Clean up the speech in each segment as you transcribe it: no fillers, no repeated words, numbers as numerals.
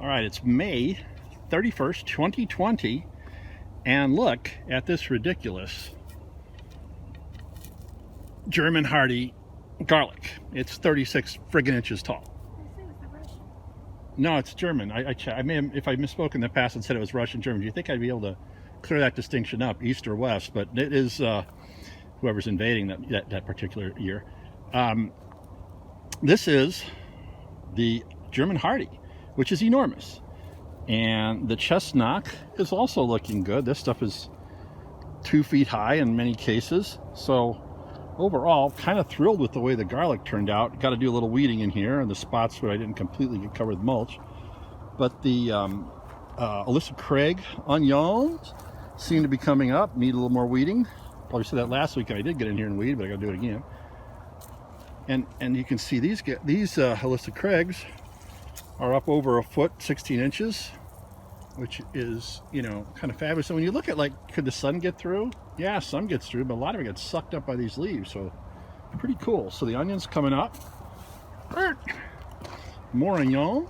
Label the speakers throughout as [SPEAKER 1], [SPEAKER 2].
[SPEAKER 1] All right, it's May 31st, 2020, and look at this ridiculous German hardy garlic. It's 36 friggin' inches tall. No, it's German. I may have, if I misspoke in the past and said it was Russian German, do you think I'd be able to clear that distinction up, east or west? But it is whoever's invading that particular year. This is the German hardy, which is enormous. And the chestnut is also looking good. This stuff is 2 feet high in many cases. So overall, kind of thrilled with the way the garlic turned out. Got to do a little weeding in here and the spots where I didn't completely get covered with mulch. But the Alyssa Craig onions seem to be coming up. Need a little more weeding. Probably said that last week. I did get in here and weed, but I got to do it again. And you can see these Alyssa Craigs are up over 1 foot 16 inches, which is, you know, kind of fabulous. So when you look at, like, could the sun get through? Yeah, sun gets through, but a lot of it gets sucked up by these leaves, so pretty cool. So the onion's coming up. More onion.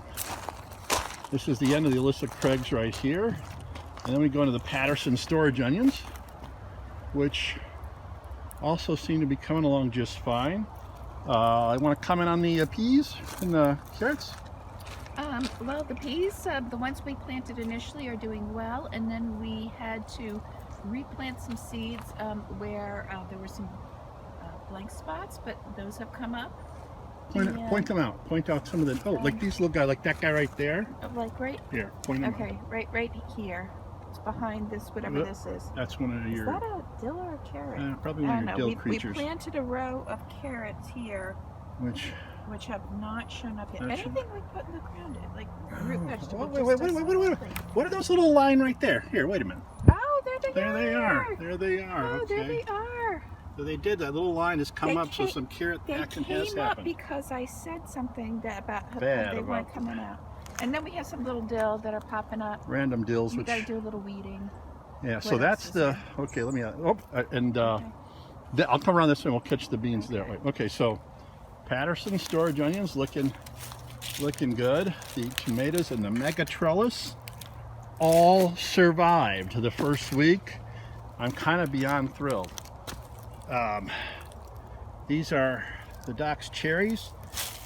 [SPEAKER 1] This is the end of the Alyssa Craigs right here. And then we go into the Patterson storage onions, which also seem to be coming along just fine. I want to comment on the peas and the carrots.
[SPEAKER 2] Well, the peas, the ones we planted initially are doing well, and then we had to replant some seeds where there were some blank spots, but those have come up.
[SPEAKER 1] Point them out. Point out some of the, like these little guys, like that guy right there.
[SPEAKER 2] Like right
[SPEAKER 1] here. Point them
[SPEAKER 2] okay,
[SPEAKER 1] out.
[SPEAKER 2] right here. It's behind this, whatever this is.
[SPEAKER 1] That's one of your.
[SPEAKER 2] Is that a dill or a carrot?
[SPEAKER 1] Probably one of your dill creatures.
[SPEAKER 2] We planted a row of carrots here. Which have not shown up yet. Anything we put in the ground, like root vegetables.
[SPEAKER 1] Wait. What are those little line right there? Here, wait a minute.
[SPEAKER 2] Oh, there they are.
[SPEAKER 1] There they are.
[SPEAKER 2] Oh,
[SPEAKER 1] okay.
[SPEAKER 2] there they are.
[SPEAKER 1] So they did, that little line has come up, so some carrot action has happened.
[SPEAKER 2] They came up because I said something about how they weren't coming out. And then we have some little dill that are popping up.
[SPEAKER 1] Random dills, which...
[SPEAKER 2] We gotta do a little weeding.
[SPEAKER 1] Yeah, so that's the... Okay, let me... I'll come around this way and we'll catch the beans there. Wait, okay, so... Patterson storage onions looking good. The tomatoes and the megatrellis all survived the first week. I'm kind of beyond thrilled. These are the Doc's cherries.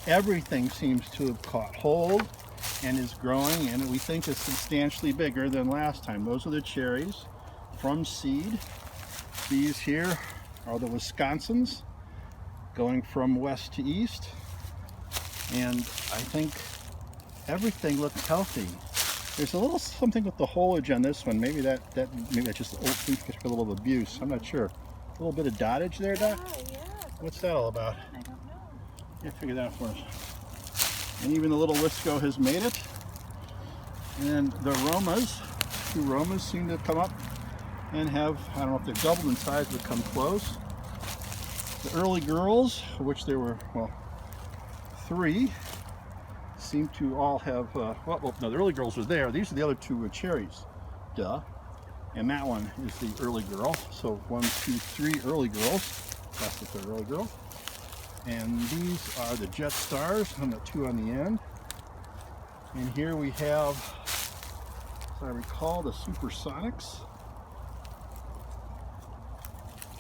[SPEAKER 1] Everything seems to have caught hold and is growing, and we think is substantially bigger than last time. Those are the cherries from seed. These here are the Wisconsins, going from west to east, and I think everything looks healthy. There's a little something with the foliage on this one. Maybe that's just old leaf took a little abuse. I'm not sure. A little bit of dottage there, Doc.
[SPEAKER 2] Yeah.
[SPEAKER 1] What's that all about?
[SPEAKER 2] I don't know.
[SPEAKER 1] Yeah, figure that out for us. And even the little Wisco has made it. And the Romas, 2 Romas seem to come up and have, I don't know if they've doubled in size, but come close. The early girls, of which there were, 3, seem to all have, no, the early girls were there. These are the other 2 cherries, duh. And that one is the early girl. So 1, 2, 3 early girls. That's the 3rd early girl. And these are the Jet Stars, and the 2 on the end. And here we have, as I recall, the Supersonics.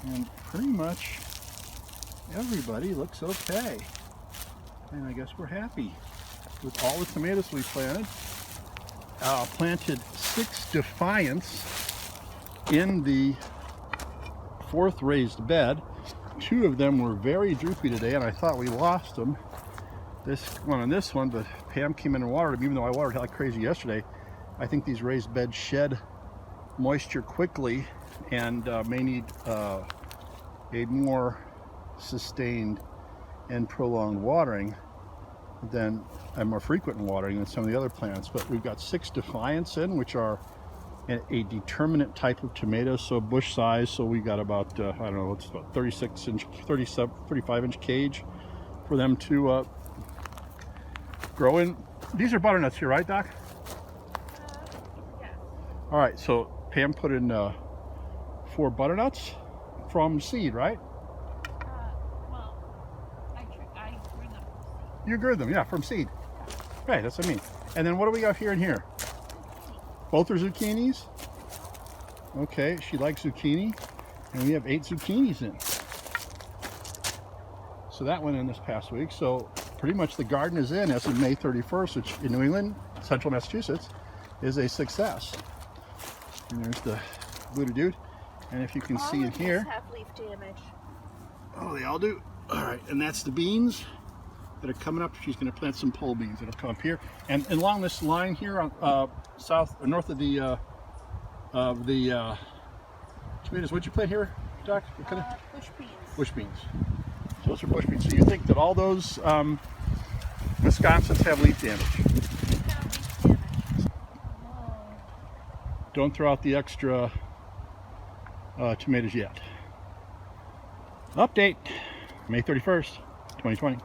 [SPEAKER 1] And pretty much everybody looks okay, and I guess we're happy with all the tomatoes we planted. Planted 6 Defiants in the 4th raised bed. 2 of them were very droopy today, and I thought we lost them. This one and this one, but Pam came in and watered them, even though I watered like crazy yesterday. I think these raised beds shed moisture quickly and may need a more sustained and prolonged watering than a more frequent watering than some of the other plants. But we've got 6 Defiants in, which are a determinate type of tomato, so bush size. So we got about I don't know, it's about 35 inch cage for them to grow in. These are butternuts here, right, Doc?
[SPEAKER 2] Yeah.
[SPEAKER 1] All right, so Pam put in 4 butternuts from seed, right?
[SPEAKER 2] Well, I grew them from seed.
[SPEAKER 1] You grew them, yeah, from seed. Right, that's what I mean. And then what do we got here and here? Both are zucchinis? Okay, she likes zucchini. And we have 8 zucchinis in. So that went in this past week. So pretty much the garden is in as of May 31st, which in New England, central Massachusetts, is a success. And there's the Buddha dude. And if you can see in here.
[SPEAKER 2] Have leaf damage.
[SPEAKER 1] Oh, they all do? All right, and that's the beans that are coming up. She's going to plant some pole beans that'll come up here. And along this line here, on south or north of the tomatoes, what'd you plant here, Doc? What kind of?
[SPEAKER 2] Bush beans.
[SPEAKER 1] Bush beans. So those are bush beans. So you think that all those Wisconsins have leaf damage? Don't throw out the extra tomatoes yet. Update, May 31st, 2020.